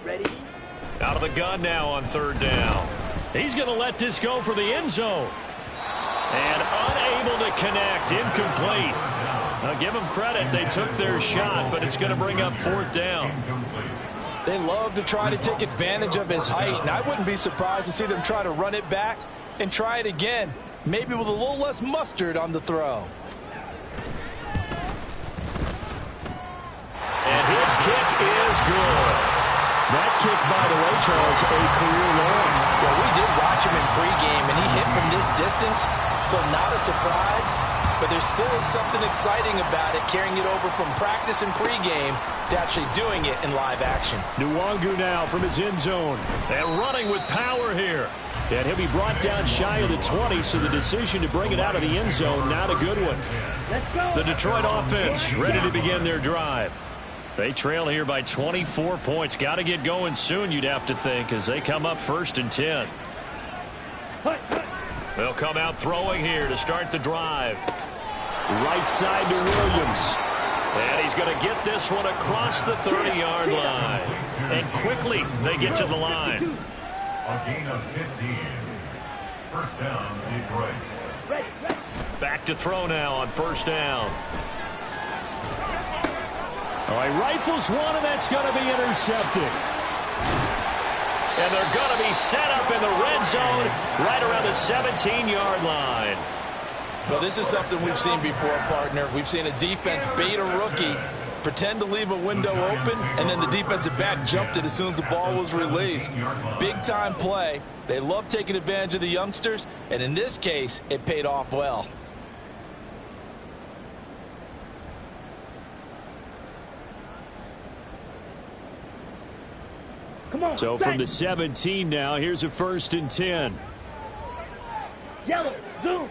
Ready? Out of the gun now on 3rd down. He's going to let this go for the end zone. And unable to connect, incomplete. Now give them credit. They took their shot, but it's going to bring up 4th down. They love to try to take advantage of his height, and I wouldn't be surprised to see them try to run it back and try it again, maybe with a little less mustard on the throw. And his kick is good. That kick, by the way, Charles, a career long. Well, we did watch him in pregame, and he hit from this distance, so not a surprise. But there still is something exciting about it, carrying it over from practice and pregame to actually doing it in live action. Nwangu now from his end zone. And running with power here. And he'll be brought down shy of the 20, so the decision to bring it out of the end zone, not a good one. The Detroit offense ready to begin their drive. They trail here by 24 points. Got to get going soon, you'd have to think, as they come up 1st and 10. They'll come out throwing here to start the drive. Right side to Williams. And he's going to get this one across the 30-yard line. And quickly they get to the line. A gain of 15. 1st down, Detroit. Back to throw now on 1st down. All right, rifles one, and that's going to be intercepted. And they're going to be set up in the red zone right around the 17-yard line. Well, this is something we've seen before, partner. We've seen a defense bait a rookie, pretend to leave a window open, and then the defensive back jumped it as soon as the ball was released. Big-time play. They love taking advantage of the youngsters, and in this case, it paid off well. So from the 17 now, here's a 1st and 10. Yellow, zoom,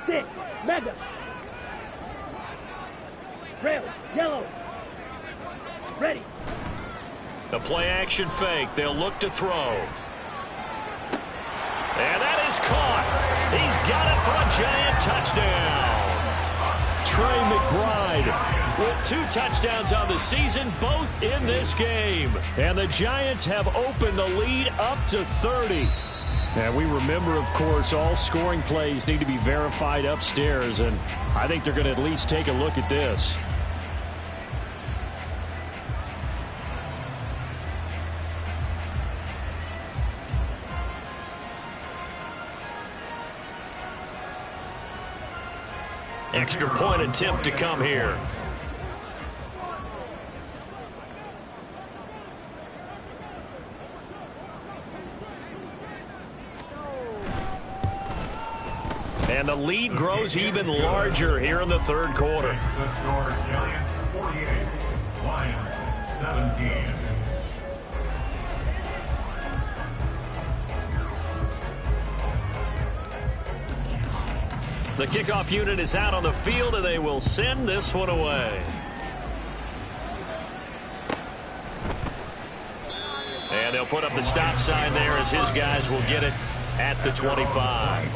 stick, mega. Rail, yellow. Ready. The play action fake. They'll look to throw. And that is caught. He's got it for a giant touchdown. Trey McBride with 2 touchdowns on the season, both in this game. And the Giants have opened the lead up to 30. And we remember, of course, all scoring plays need to be verified upstairs, and I think they're going to at least take a look at this. Extra point attempt to come here. And the lead grows even larger here in the 3rd quarter. The score, Giants 48, Lions 17. The kickoff unit is out on the field, and they will send this one away. And they'll put up the stop sign there as his guys will get it at the 25.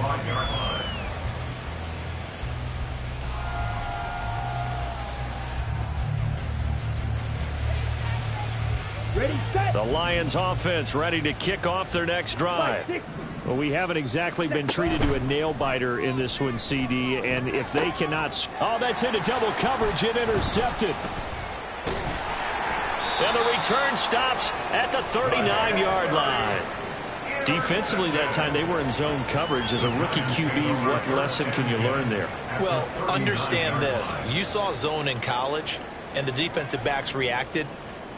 The Lions offense ready to kick off their next drive. Well, we haven't exactly been treated to a nail-biter in this one, CD, and if they cannot... Oh, that's into double coverage and intercepted. And the return stops at the 39-yard line. Defensively that time, they were in zone coverage. As a rookie QB, what lesson can you learn there? Well, understand this. You saw zone in college, and the defensive backs reacted,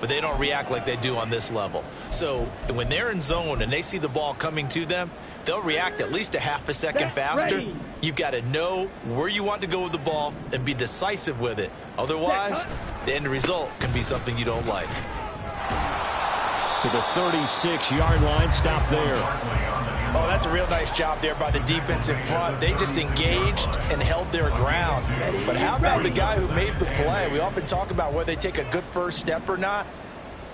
but they don't react like they do on this level. So when they're in zone and they see the ball coming to them, they'll react at least a half a second faster. You've got to know where you want to go with the ball and be decisive with it. Otherwise, the end result can be something you don't like. To the 36-yard line, stop there. Oh, that's a real nice job there by the defensive front. They just engaged and held their ground. But how about the guy who made the play? We often talk about whether they take a good first step or not.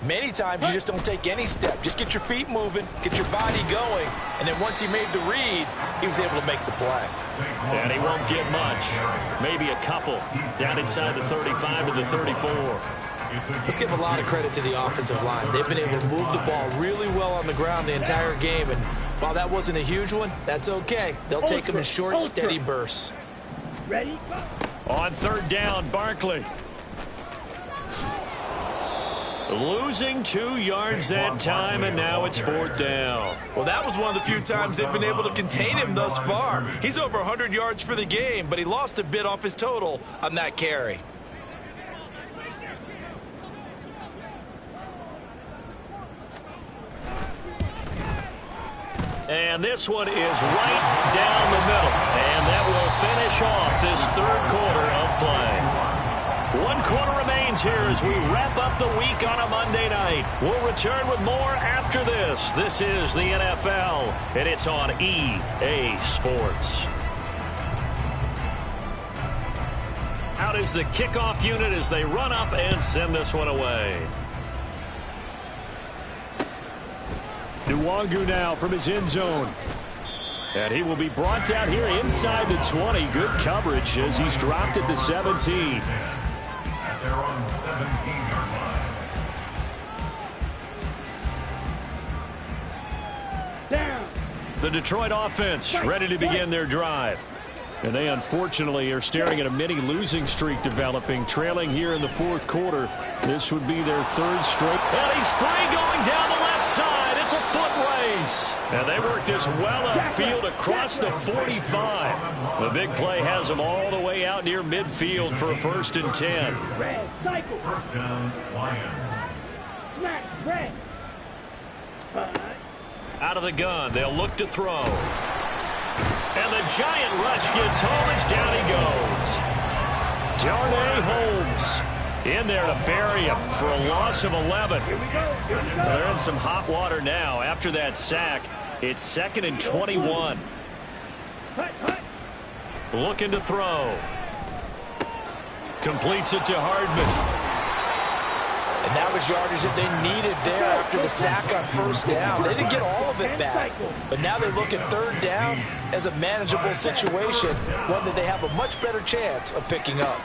Many times you just don't take any step. Just get your feet moving, get your body going, and then once he made the read, he was able to make the play. And he won't get much. Maybe a couple down inside the 35 to the 34. Let's give a lot of credit to the offensive line. They've been able to move the ball really well on the ground the entire game, and while that wasn't a huge one, that's okay. They'll take them in short, steady bursts. Ready? On third down, Barkley. Losing 2 yards that time, and now it's fourth down. Well, that was one of the few times they've been able to contain him thus far. He's over 100 yards for the game, but he lost a bit off his total on that carry. And this one is right down the middle. And that will finish off this third quarter of play. 1 quarter remains here as we wrap up the week on a Monday night. We'll return with more after this. This is the NFL, and it's on EA Sports. Out is the kickoff unit as they run up and send this one away. Nwangu now from his end zone. And he will be brought down here inside the 20. Good coverage as he's dropped at the 17. At their own 17-yard line. Down. The Detroit offense ready to begin their drive. And they unfortunately are staring at a mini losing streak developing, trailing here in the fourth quarter. This would be their third straight. And he's free going down the left side. It's a foot race. And they work this well upfield across the 45. The big play has them all the way out near midfield for a 1st and 10. Red, cycle. First down, Lions. Smash, red. Out of the gun, they'll look to throw. And the giant rush gets home as down he goes. Darnay Holmes in there to bury him for a loss of 11. Here we go. Here we go. They're in some hot water now after that sack. It's 2nd and 21. Hut, hut. Looking to throw. Completes it to Hardman. And that was yardage that they needed there after the sack on first down. They didn't get all of it back, but now they look at third down as a manageable situation, one that they have a much better chance of picking up.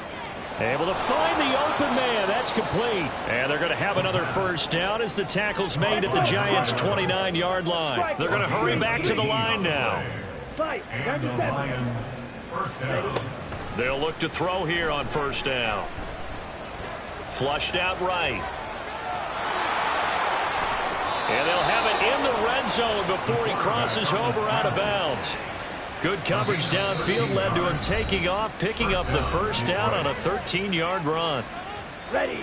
Able to find the open man. That's complete. And they're going to have another first down as the tackle's made at the Giants' 29-yard line. They're going to hurry back to the line now. And the Lions, first down. They'll look to throw here on first down. Flushed out right. And they'll have it in the red zone before he crosses over out of bounds. Good coverage downfield led to him taking off, picking up the first down on a 13-yard run. Ready.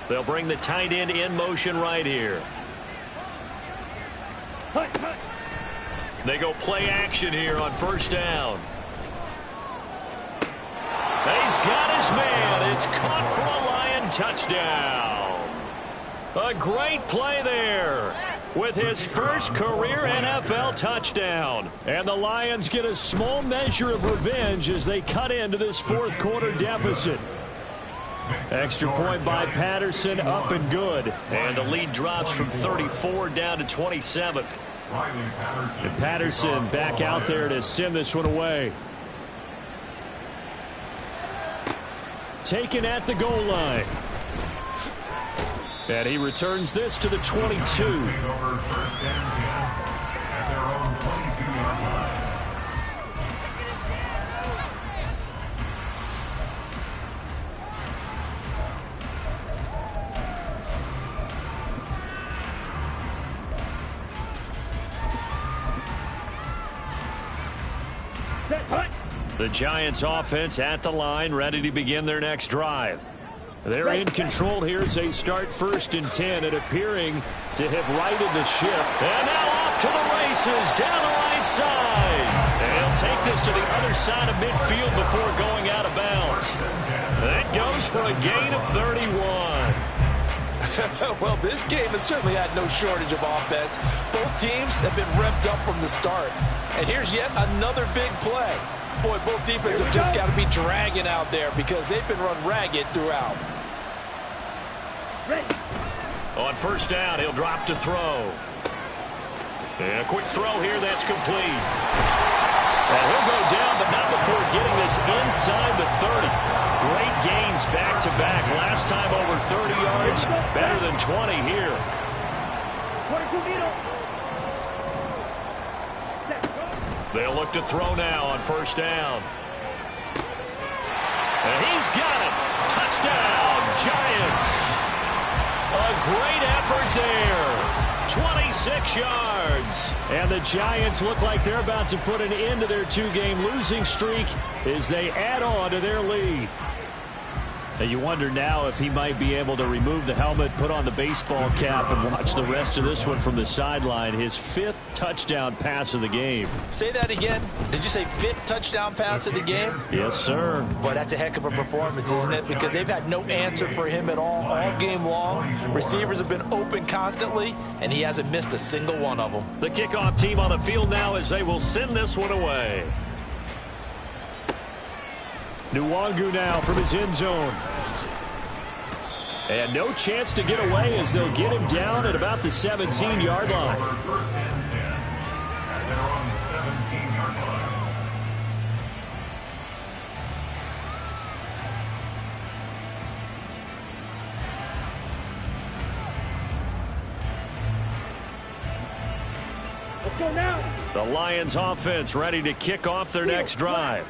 They'll bring the tight end in motion right here. Hut, hut. They go play action here on first down. He's got his man. It's caught for a Lion touchdown. A great play there with his first career NFL touchdown. And the Lions get a small measure of revenge as they cut into this fourth quarter deficit. Extra point by Patterson, up and good. And the lead drops from 34 down to 27. And Patterson back out there to send this one away. Taken at the goal line. And he returns this to the 22. The Giants offense at the line, ready to begin their next drive. They're in control here as they start 1st and 10 and appearing to have righted the ship. And now off to the races down the right side. And he'll take this to the other side of midfield before going out of bounds. That goes for a gain of 31. Well, this game has certainly had no shortage of offense. Both teams have been revved up from the start. And here's yet another big play. Boy, both defenses have just got to be dragging out there because they've been run ragged throughout. Ready. On first down, he'll drop to throw. And a quick throw here, that's complete. And he'll go down, but not before getting this inside the 30. Great gains back-to-back. Last time over 30 yards, better than 20 here. They'll look to throw now on first down. And he's got it. Touchdown, Giants. A great effort there. 26 yards. And the Giants look like they're about to put an end to their two-game losing streak as they add on to their lead. Now you wonder now if he might be able to remove the helmet, put on the baseball cap, and watch the rest of this one from the sideline. His 5th touchdown pass of the game. Say that again. Did you say 5th touchdown pass of the game? Yes, sir. Boy, that's a heck of a performance, isn't it? Because they've had no answer for him at all game long. Receivers have been open constantly, and he hasn't missed a single one of them. The kickoff team on the field now as they will send this one away. Nwangu now from his end zone. And no chance to get away as they'll get him down at about the 17-yard line. First and 10 at their own 17-yard line. Let's go now. The Lions offense ready to kick off their next drive.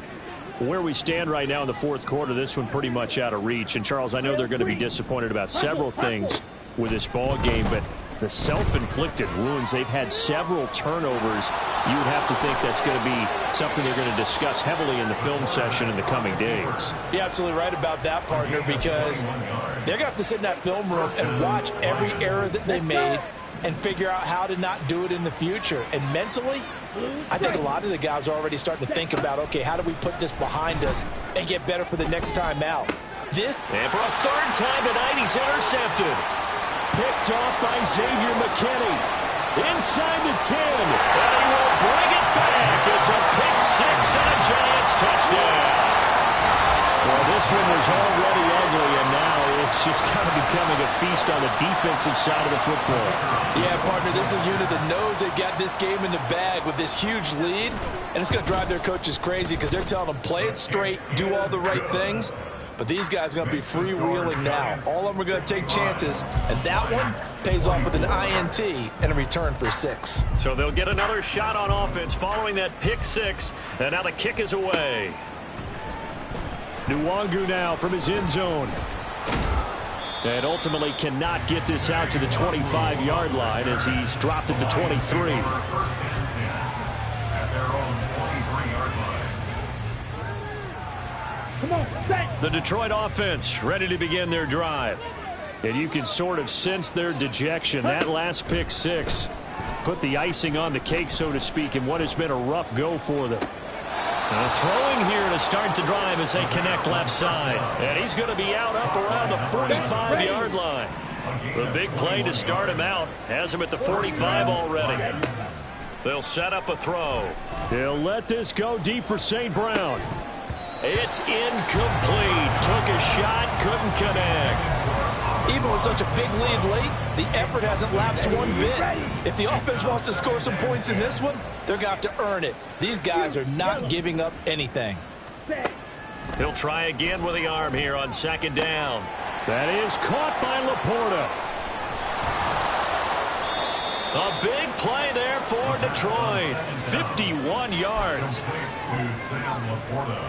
Where we stand right now in the fourth quarter, this one pretty much out of reach. And, Charles, I know they're going to be disappointed about several things with this ball game, but the self-inflicted wounds, they've had several turnovers. You would have to think that's going to be something they're going to discuss heavily in the film session in the coming days. You're absolutely right about that, partner, because they're going to have to sit in that film room and watch every error that they made and figure out how to not do it in the future. And mentally, I think a lot of the guys are already starting to think about, okay, how do we put this behind us and get better for the next time out? And for a third time tonight, he's intercepted. Picked off by Xavier McKinney. Inside the 10. And he will bring it back. It's a pick six and a Giants touchdown. Well, this one was already ugly, and now it's just kind of becoming a feast on the defensive side of the football. Yeah, partner, this is a unit that knows they got this game in the bag with this huge lead, and it's going to drive their coaches crazy because they're telling them play it straight, do all the right things. But these guys are going to be freewheeling now. All of them are going to take chances, and that one pays off with an INT and a return for 6. So they'll get another shot on offense following that pick six, and now the kick is away. Nwangu now from his end zone. And ultimately cannot get this out to the 25-yard line as he's dropped at the 23. First and 10 at their own 23-yard line. Come on, set. The Detroit offense ready to begin their drive. And you can sort of sense their dejection. That last pick six put the icing on the cake, so to speak, in what has been a rough go for them. Throwing here to start the drive as they connect left side. And he's going to be out up around the 45-yard line. The big play to start him out has him at the 45 already. They'll set up a throw. They'll let this go deep for St. Brown. It's incomplete. Took a shot, couldn't connect. Even with such a big lead late, the effort hasn't lapsed one bit. If the offense wants to score some points in this one, they're going to have to earn it. These guys are not giving up anything. He'll try again with the arm here on second down. That is caught by Laporta. A big play there for Detroit. 51 yards. To Sam Laporta.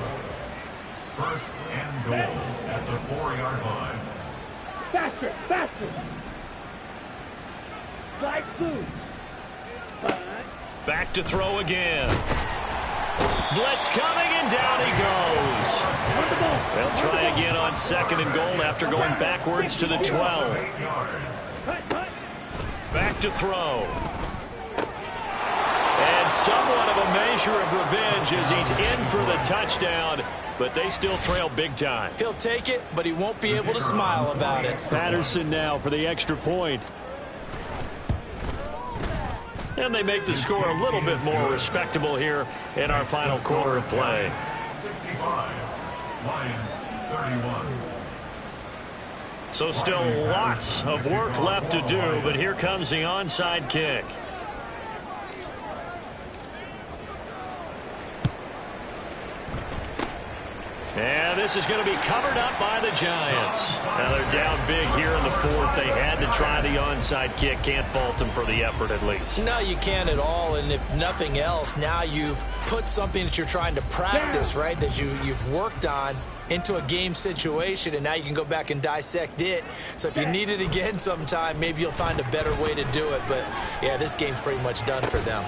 First and goal at the 4-yard line. Faster, faster. Slide through. Back to throw again. Blitz coming, and down he goes. They'll try again on second and goal after going backwards to the 12. Back to throw. And somewhat of a measure of revenge as he's in for the touchdown, but they still trail big time. He'll take it, but he won't be able to smile about it. Patterson now for the extra point. And they make the score a little bit more respectable here in our final quarter of play. 65, Lions 31. So still lots of work left to do, but here comes the onside kick. And this is going to be covered up by the Giants. Now they're down big here in the fourth. They had to try the onside kick. Can't fault them for the effort at least. No, you can't at all. And if nothing else, now you've put something that you're trying to practice, right, that you've worked on into a game situation, and now you can go back and dissect it. So if you need it again sometime, maybe you'll find a better way to do it. But, yeah, this game's pretty much done for them.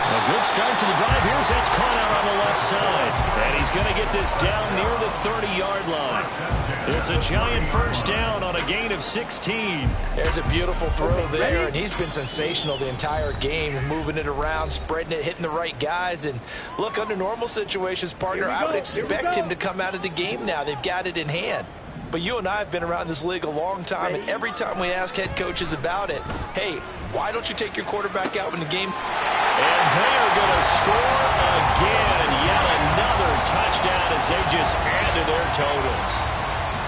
A good start to the drive. Here's that's caught out on the left side. And he's going to get this down near the 30-yard line. It's a Giant first down on a gain of 16. There's a beautiful throw there, and he's been sensational the entire game, moving it around, spreading it, hitting the right guys. And look, under normal situations, partner, I would expect him to come out of the game now. They've got it in hand. But you and I have been around this league a long time, and every time we ask head coaches about it, hey, why don't you take your quarterback out in the game? And they're going to score again. Yet another touchdown as they just add to their totals.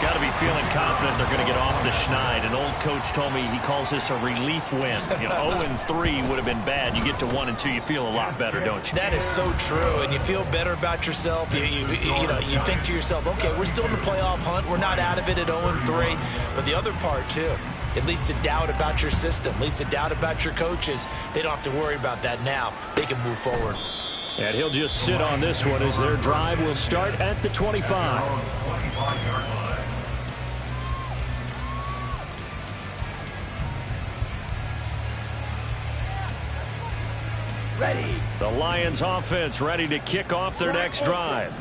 Got to be feeling confident they're going to get off the schneid. An old coach told me he calls this a relief win. 0-3 would have been bad. You get to 1-2, you feel a lot better, don't you? That is so true, and you feel better about yourself. You think to yourself, okay, we're still in the playoff hunt. We're not out of it at 0-3. But the other part, too, it leads to doubt about your system, leads to doubt about your coaches. They don't have to worry about that now. They can move forward. And he'll just sit on this one as their drive will start at the 25. Ready. The Lions offense ready to kick off their next drive.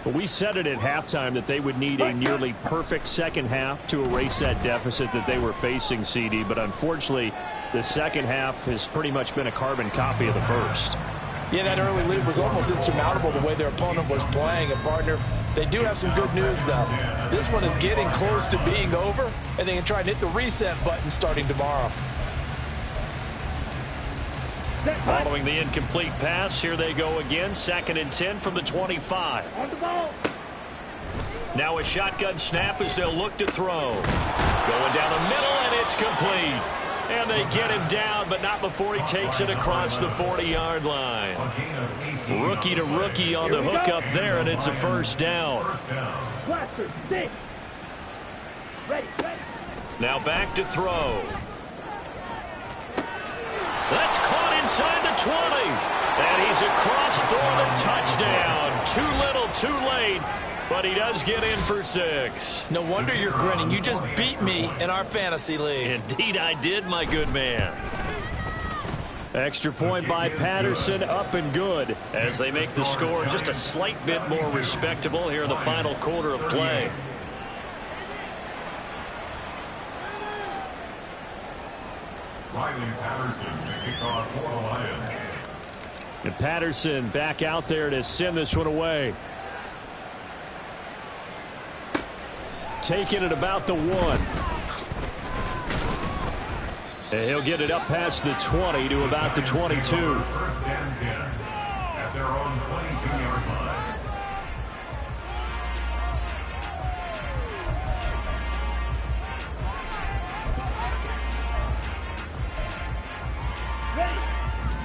But we said it at halftime that they would need a nearly perfect second half to erase that deficit that they were facing, CD. But unfortunately, the second half has pretty much been a carbon copy of the first. Yeah, that early lead was almost insurmountable the way their opponent was playing. And, partner, they do have some good news, though. This one is getting close to being over, and they can try and hit the reset button starting tomorrow. Following the incomplete pass, here they go again. 2nd and 10 from the 25. On the ball. Now a shotgun snap as they'll look to throw. Going down the middle, and it's complete. And they get him down, but not before he takes it across the 40-yard line. Rookie to rookie on the hook up there, and it's a first down. Blaster, 6. Ready. Now back to throw. That's caught inside the 20. And he's across for the touchdown. Too little, too late. But he does get in for 6. No wonder you're grinning. You just beat me in our fantasy league. Indeed I did, my good man. Extra point by Patterson, up and good. As they make the score just a slight bit more respectable here in the final quarter of play. Riley Patterson to kick off for the Lions. And Patterson back out there to send this one away. Taking it about the 1. And he'll get it up past the 20 to about the 22. First and 10 at their own 22-yard line.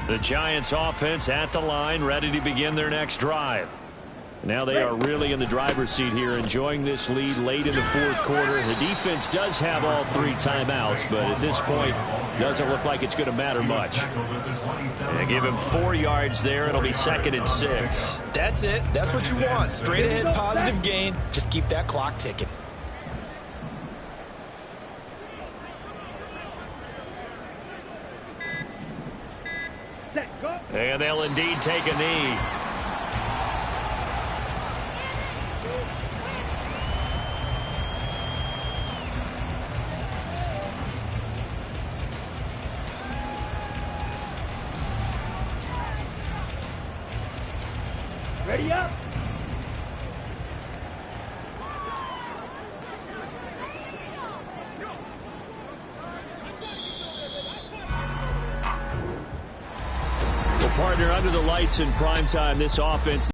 The Giants offense at the line, ready to begin their next drive. Now they are really in the driver's seat here, enjoying this lead late in the fourth quarter. The defense does have all 3 timeouts, but at this point, doesn't look like it's going to matter much. They give him 4 yards there. It'll be 2nd and 6. That's it. That's what you want. Straight ahead, positive gain. Just keep that clock ticking. And they'll indeed take a knee. Ready up. Partner, under the lights in prime time, this offense